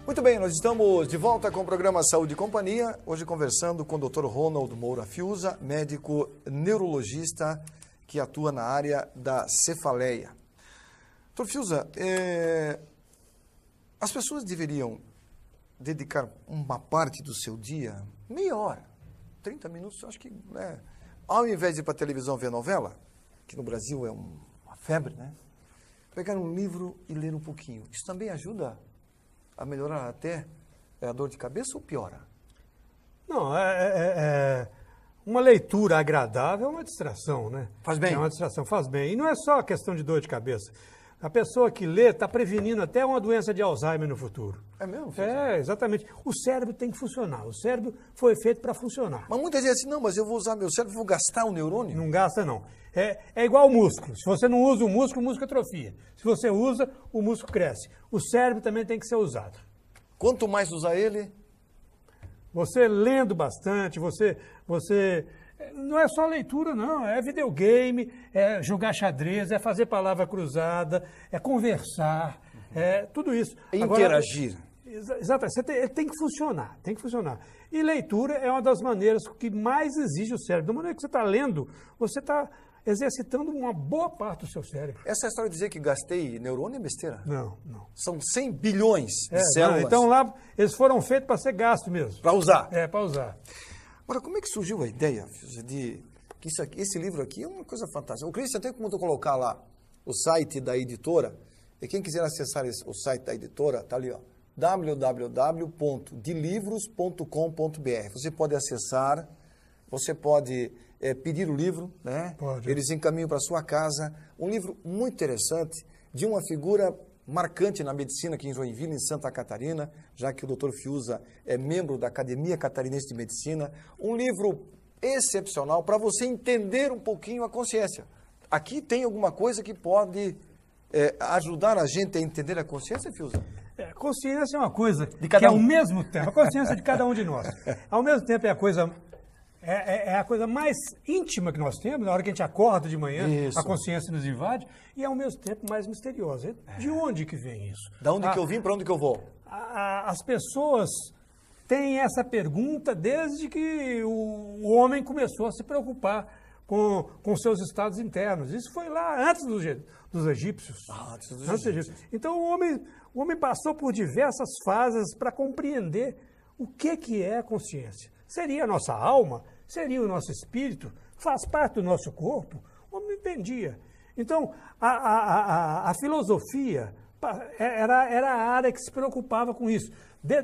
Muito bem, nós estamos de volta com o programa Saúde e Companhia, hoje conversando com o Dr. Ronald Moura Fiuza, médico neurologista que atua na área da cefaleia. Dr. Fiuza, as pessoas deveriam dedicar uma parte do seu dia, meia hora, 30 minutos, acho que, né, ao invés de ir para a televisão ver novela, que no Brasil é uma febre, né? Pegar um livro e ler um pouquinho. Isso também ajuda a melhorar até a dor de cabeça ou piora? Não, uma leitura agradável é uma distração, né? Faz bem. É uma distração, faz bem. E não é só a questão de dor de cabeça. A pessoa que lê está prevenindo até uma doença de Alzheimer no futuro. É mesmo? É, exatamente. O cérebro tem que funcionar. O cérebro foi feito para funcionar. Mas muita gente diz assim, não, mas eu vou usar meu cérebro, vou gastar o neurônio? Não gasta, não. É igual o músculo. Se você não usa o músculo atrofia. Se você usa, o músculo cresce. O cérebro também tem que ser usado. Quanto mais usar ele... Você lendo bastante, você não é só leitura, não. É videogame, é jogar xadrez, é fazer palavra cruzada, é conversar, é tudo isso. É interagir. Exato. Tem que funcionar, tem que funcionar. E leitura é uma das maneiras que mais exige o cérebro. Da maneira que você está lendo, você está exercitando uma boa parte do seu cérebro. Essa história de dizer que gastei neurônio é besteira? Não, não. São 100 bilhões de células. Não, então lá eles foram feitos para ser gasto mesmo. Para usar. É, para usar. Agora, como é que surgiu a ideia de que esse livro aqui é uma coisa fantástica? O Christian tem como tu colocar lá o site da editora, e quem quiser acessar o site da editora, tá ali, ó, www.delivros.com.br. Você pode acessar, você pode pedir o livro, né? Pode. Eles encaminham para sua casa. Um livro muito interessante de uma figura marcante na medicina aqui em Joinville, em Santa Catarina, já que o Dr. Fiuza é membro da Academia Catarinense de Medicina. Um livro excepcional para você entender um pouquinho a consciência. Aqui tem alguma coisa que pode ajudar a gente a entender a consciência, Fiuza? Consciência é uma coisa cada que um. ao mesmo tempo, a consciência de cada um de nós, ao mesmo tempo é a coisa mais íntima que nós temos, na hora que a gente acorda de manhã, isso. A consciência nos invade, e ao mesmo tempo mais misteriosa. De onde que vem isso? Da onde que eu vim, para onde que eu vou? As pessoas têm essa pergunta desde que o homem começou a se preocupar com seus estados internos. Isso foi lá antes dos egípcios. Antes dos egípcios. Então o homem passou por diversas fases para compreender o que é a consciência. Seria a nossa alma? Seria o nosso espírito? Faz parte do nosso corpo? O homem não entendia. Então, a filosofia era a área que se preocupava com isso.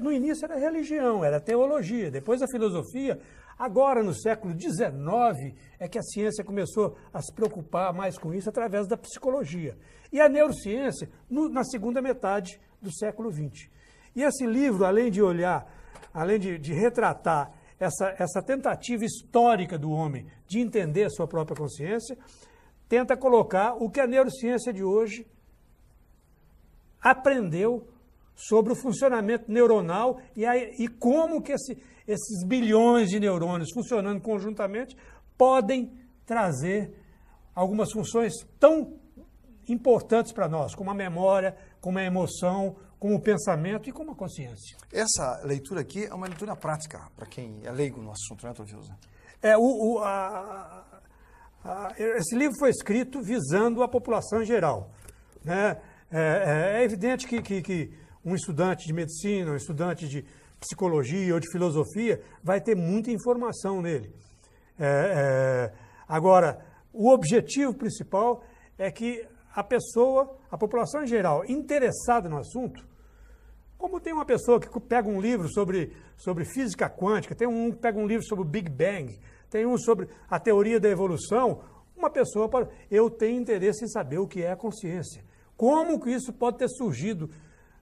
No início era religião, era teologia, depois a filosofia. Agora, no século XIX, é que a ciência começou a se preocupar mais com isso através da psicologia. E a neurociência na segunda metade do século XX. E esse livro, além de olhar, além de retratar essa tentativa histórica do homem de entender a sua própria consciência, tenta colocar o que a neurociência de hoje aprendeu sobre o funcionamento neuronal e como que esses bilhões de neurônios funcionando conjuntamente podem trazer algumas funções tão importantes para nós, como a memória, como a emoção, como o pensamento e como a consciência. Essa leitura aqui é uma leitura prática, para quem é leigo no assunto, né, Dr. Fiuza? Esse livro foi escrito visando a população em geral, né? É evidente que um estudante de medicina, um estudante de psicologia ou de filosofia vai ter muita informação nele. Agora, o objetivo principal é que a população em geral, interessada no assunto, como tem uma pessoa que pega um livro sobre física quântica, tem um que pega um livro sobre o Big Bang, tem um sobre a teoria da evolução, uma pessoa eu tenho interesse em saber o que é a consciência. Como que isso pode ter surgido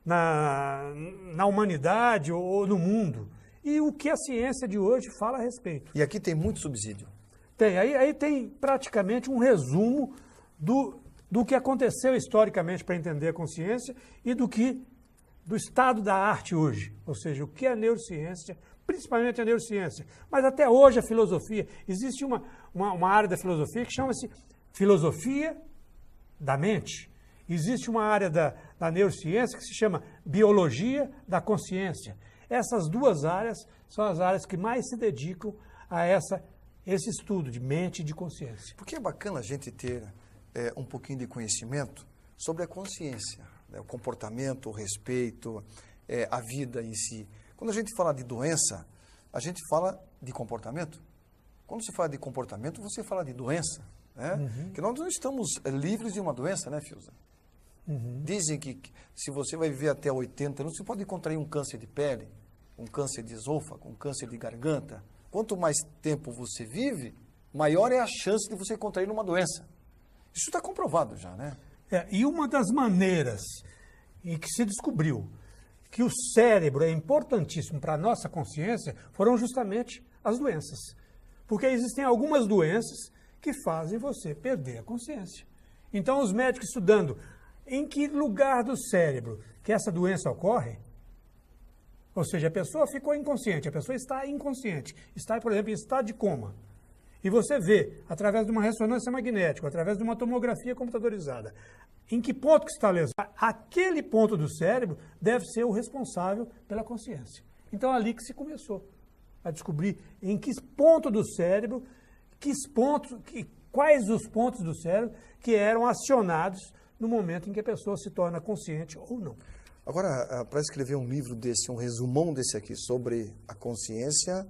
na humanidade ou no mundo? E o que a ciência de hoje fala a respeito. E aqui tem muito subsídio. Tem. Aí tem praticamente um resumo do que aconteceu historicamente para entender a consciência e do estado da arte hoje. Ou seja, o que é a neurociência, principalmente a neurociência. Mas até hoje a filosofia. Existe uma área da filosofia que chama-se filosofia da mente. Existe uma área da neurociência que se chama biologia da consciência. Essas duas áreas são as áreas que mais se dedicam a esse estudo de mente e de consciência. Porque é bacana a gente ter um pouquinho de conhecimento sobre a consciência, né? O comportamento, o respeito, a vida em si. Quando a gente fala de doença, a gente fala de comportamento. Quando você fala de comportamento, você fala de doença. Né? Porque nós não estamos livres de uma doença, né, Fiuza? Dizem que se você vai viver até 80 anos, você pode contrair um câncer de pele, um câncer de esôfago, um câncer de garganta. Quanto mais tempo você vive, maior é a chance de você contrair uma doença. Isso está comprovado já, né? E uma das maneiras em que se descobriu que o cérebro é importantíssimo para a nossa consciência foram justamente as doenças. Porque existem algumas doenças que fazem você perder a consciência. Então, os médicos estudando em que lugar do cérebro que essa doença ocorre, ou seja, a pessoa ficou inconsciente, a pessoa está inconsciente, está, por exemplo, em estado de coma. E você vê, através de uma ressonância magnética, através de uma tomografia computadorizada, em que ponto que está lesado. Aquele ponto do cérebro deve ser o responsável pela consciência. Então, ali que se começou a descobrir em que ponto do cérebro, quais os pontos do cérebro que eram acionados no momento em que a pessoa se torna consciente ou não. Agora, para escrever um livro desse, um resumão desse aqui sobre a consciência,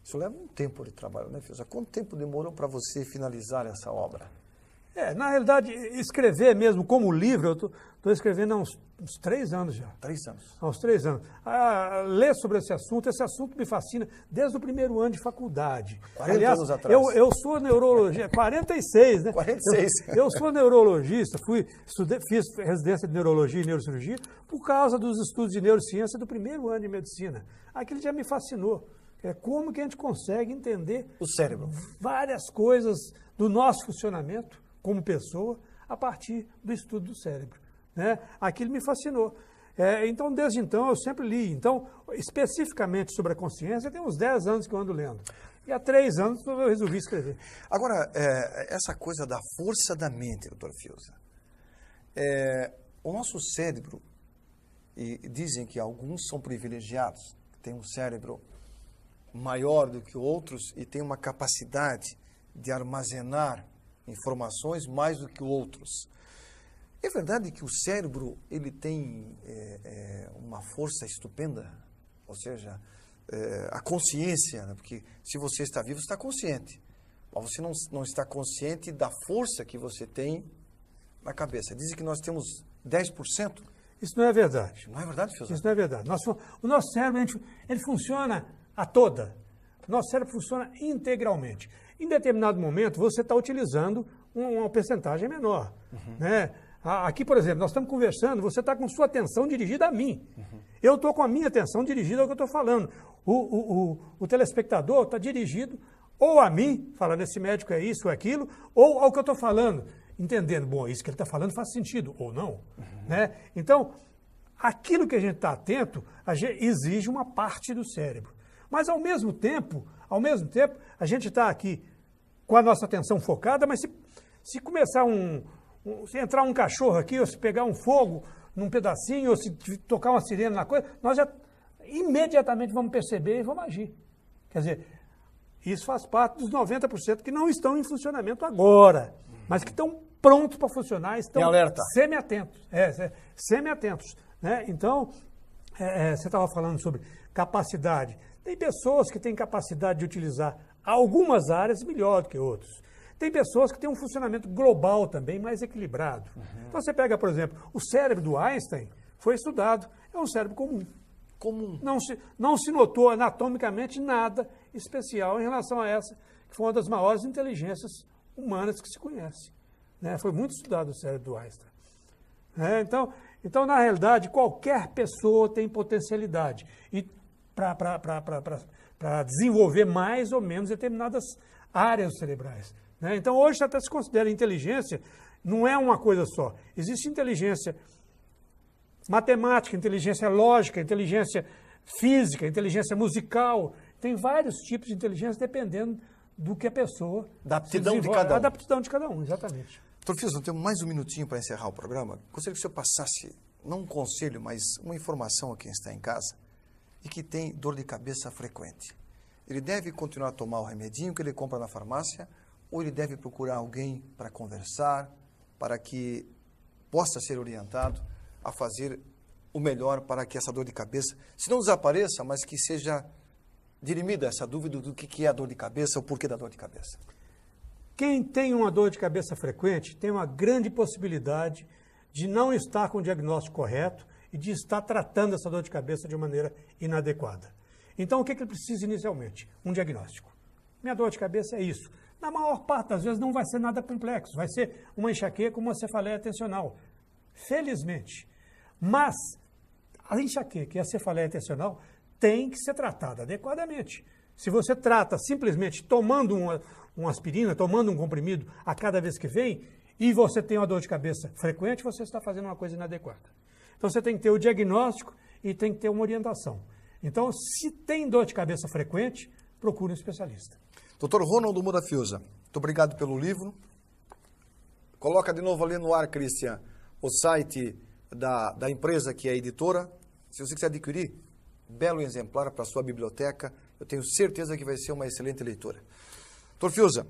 isso leva um tempo de trabalho, né, Fiuza? Quanto tempo demorou para você finalizar essa obra? Na realidade, escrever mesmo como livro, eu estou escrevendo há uns 3 anos já. 3 anos? Há uns 3 anos. Ler sobre esse assunto me fascina desde o primeiro ano de faculdade. 40 anos atrás. Eu sou neurologista, 46, né? 46. Eu sou neurologista, fiz residência de neurologia e neurocirurgia por causa dos estudos de neurociência do primeiro ano de medicina. Aquilo já me fascinou. Como que a gente consegue entender o cérebro, várias coisas do nosso funcionamento como pessoa a partir do estudo do cérebro. Né? Aquilo me fascinou. Então, desde então, eu sempre li. Então, especificamente sobre a consciência, tem uns 10 anos que eu ando lendo. E há 3 anos eu resolvi escrever. Agora, essa coisa da força da mente, doutor Fiuza. O nosso cérebro, e dizem que alguns são privilegiados, têm um cérebro maior do que outros e tem uma capacidade de armazenar informações mais do que outros. É verdade que o cérebro ele tem uma força estupenda? Ou seja, a consciência, né? Porque se você está vivo, você está consciente. Mas você não está consciente da força que você tem na cabeça. Dizem que nós temos 10%. Isso não é verdade. Não é verdade, Fiuza? Isso não é verdade. O nosso cérebro, ele funciona a toda. Nosso cérebro funciona integralmente. Em determinado momento, você está utilizando uma percentagem menor. Né? Aqui, por exemplo, nós estamos conversando, você está com sua atenção dirigida a mim. Eu estou com a minha atenção dirigida ao que eu estou falando. O telespectador está dirigido ou a mim, falando esse médico é isso ou aquilo, ou ao que eu estou falando, entendendo, bom, isso que ele está falando faz sentido, ou não. Né? Então, aquilo que a gente está atento exige uma parte do cérebro. Mas, ao mesmo tempo, a gente está aqui com a nossa atenção focada, mas se começar se entrar um cachorro aqui, ou se pegar um fogo num pedacinho, ou se tocar uma sirene na coisa, nós já imediatamente vamos perceber e vamos agir. Quer dizer, isso faz parte dos 90% que não estão em funcionamento agora, mas que estão prontos para funcionar, estão semi-atentos. Semi-atentos. Né? Então, você estava falando sobre capacidade. Tem pessoas que têm capacidade de utilizar algumas áreas melhor do que outros. Tem pessoas que têm um funcionamento global também mais equilibrado. Então você pega, por exemplo, o cérebro do Einstein foi estudado, é um cérebro comum. Não se notou anatomicamente nada especial em relação a essa, que foi uma das maiores inteligências humanas que se conhece. Né? Foi muito estudado o cérebro do Einstein. Então, na realidade, qualquer pessoa tem potencialidade para desenvolver mais ou menos determinadas áreas cerebrais. Né? Então, hoje até se considera inteligência, não é uma coisa só. Existe inteligência matemática, inteligência lógica, inteligência física, inteligência musical. Tem vários tipos de inteligência dependendo do que a pessoa... Da aptidão de cada um. Da aptidão de cada um, exatamente. Doutor Fios, nós temos mais um minutinho para encerrar o programa. Gostaria que o senhor passasse, não um conselho, mas uma informação a quem está em casa e que tem dor de cabeça frequente. Ele deve continuar a tomar o remedinho que ele compra na farmácia ou ele deve procurar alguém para conversar, para que possa ser orientado a fazer o melhor para que essa dor de cabeça, se não desapareça, mas que seja dirimida essa dúvida do que é a dor de cabeça, o porquê da dor de cabeça. Quem tem uma dor de cabeça frequente tem uma grande possibilidade de não estar com o diagnóstico correto e de estar tratando essa dor de cabeça de maneira inadequada. Então, o que ele precisa inicialmente? Um diagnóstico. Minha dor de cabeça é isso. Na maior parte das vezes não vai ser nada complexo, vai ser uma enxaqueca, uma cefaleia tensional. Felizmente. Mas a enxaqueca e a cefaleia tensional tem que ser tratada adequadamente. Se você trata simplesmente tomando uma aspirina, tomando um comprimido a cada vez que vem, e você tem uma dor de cabeça frequente, você está fazendo uma coisa inadequada. Então você tem que ter o diagnóstico e tem que ter uma orientação. Então, se tem dor de cabeça frequente, procure um especialista. Dr. Ronaldo Moura Fiuza, muito obrigado pelo livro. Coloca de novo ali no ar, Cristian, o site da empresa que é a editora. Se você quiser adquirir, belo exemplar para a sua biblioteca, eu tenho certeza que vai ser uma excelente leitura. Dr. Fiuza,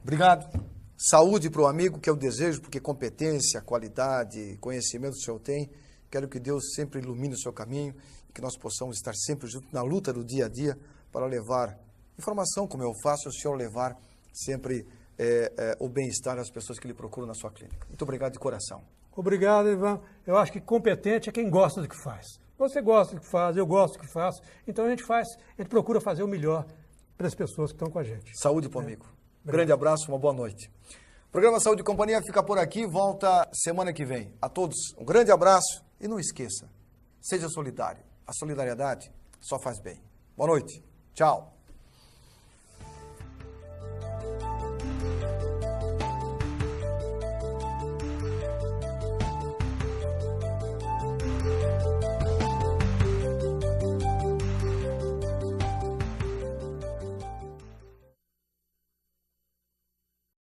obrigado. Saúde para o amigo, que é o desejo, porque competência, qualidade, conhecimento o senhor tem. Quero que Deus sempre ilumine o seu caminho e que nós possamos estar sempre juntos na luta do dia a dia para levar informação, como eu faço, o senhor levar sempre o bem-estar às pessoas que lhe procuram na sua clínica. Muito obrigado de coração. Obrigado, Ivan. Eu acho que competente é quem gosta do que faz. Você gosta do que faz, eu gosto do que faço. Então a gente procura fazer o melhor para as pessoas que estão com a gente. Saúde para o amigo. Grande abraço, uma boa noite. O programa Saúde e Companhia fica por aqui, volta semana que vem. A todos, um grande abraço e não esqueça, seja solidário. A solidariedade só faz bem. Boa noite. Tchau.